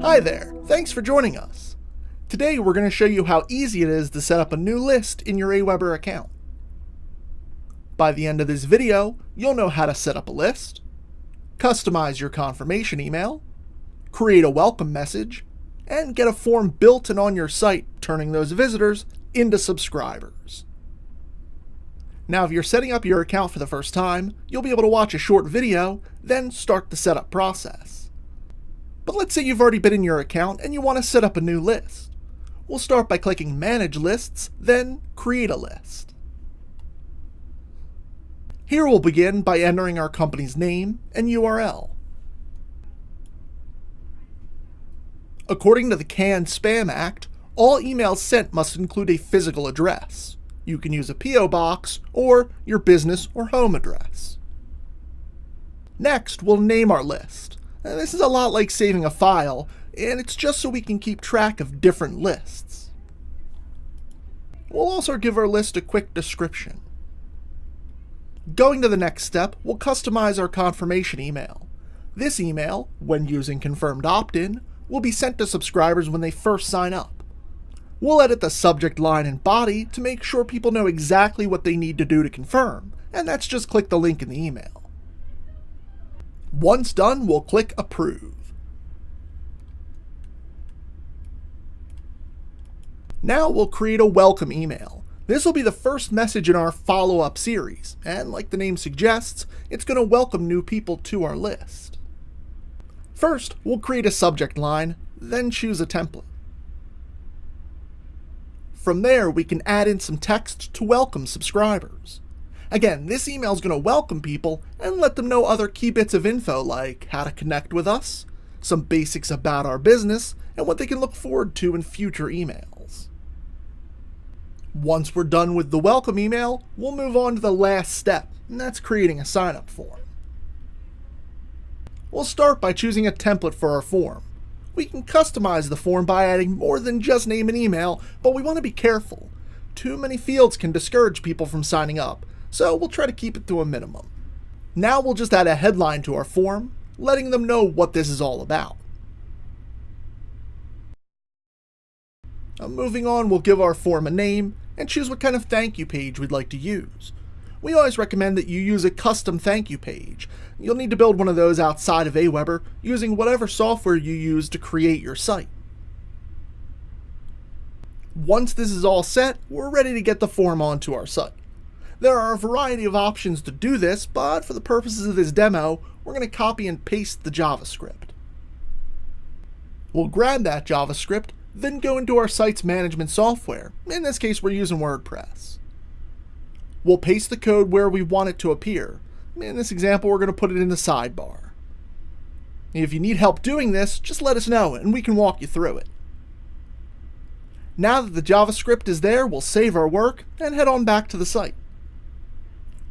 Hi there, thanks for joining us. Today we're going to show you how easy it is to set up a new list in your AWeber account. By the end of this video, you'll know how to set up a list, customize your confirmation email, create a welcome message, and get a form built and on your site, turning those visitors into subscribers. Now, if you're setting up your account for the first time, you'll be able to watch a short video, then start the setup process. But let's say you've already been in your account and you want to set up a new list. We'll start by clicking Manage Lists, then Create a List. Here we'll begin by entering our company's name and URL. According to the CAN-SPAM Act, all emails sent must include a physical address. You can use a P.O. box or your business or home address. Next, we'll name our list. This is a lot like saving a file, and it's just so we can keep track of different lists. We'll also give our list a quick description. Going to the next step, we'll customize our confirmation email. This email, when using confirmed opt-in, will be sent to subscribers when they first sign up. We'll edit the subject line and body to make sure people know exactly what they need to do to confirm, and that's just click the link in the email. Once done, we'll click Approve. Now we'll create a welcome email. This will be the first message in our follow-up series, and like the name suggests, it's going to welcome new people to our list. First, we'll create a subject line, then choose a template. From there, we can add in some text to welcome subscribers. Again, this email is going to welcome people and let them know other key bits of info like how to connect with us, some basics about our business, and what they can look forward to in future emails. Once we're done with the welcome email, we'll move on to the last step, and that's creating a sign-up form. We'll start by choosing a template for our form. We can customize the form by adding more than just name and email, but we want to be careful. Too many fields can discourage people from signing up, so we'll try to keep it to a minimum. Now we'll just add a headline to our form, letting them know what this is all about. Moving on, we'll give our form a name and choose what kind of thank you page we'd like to use. We always recommend that you use a custom thank you page. You'll need to build one of those outside of AWeber using whatever software you use to create your site. Once this is all set, we're ready to get the form onto our site. There are a variety of options to do this, but for the purposes of this demo, we're going to copy and paste the JavaScript. We'll grab that JavaScript, then go into our site's management software. In this case, we're using WordPress. We'll paste the code where we want it to appear. In this example, we're going to put it in the sidebar. If you need help doing this, just let us know and we can walk you through it. Now that the JavaScript is there, we'll save our work and head on back to the site.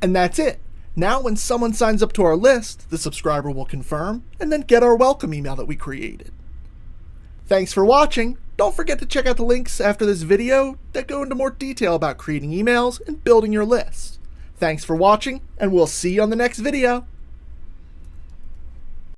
And that's it. Now when someone signs up to our list, the subscriber will confirm and then get our welcome email that we created. Thanks for watching. Don't forget to check out the links after this video that go into more detail about creating emails and building your list. Thanks for watching, and we'll see you on the next video.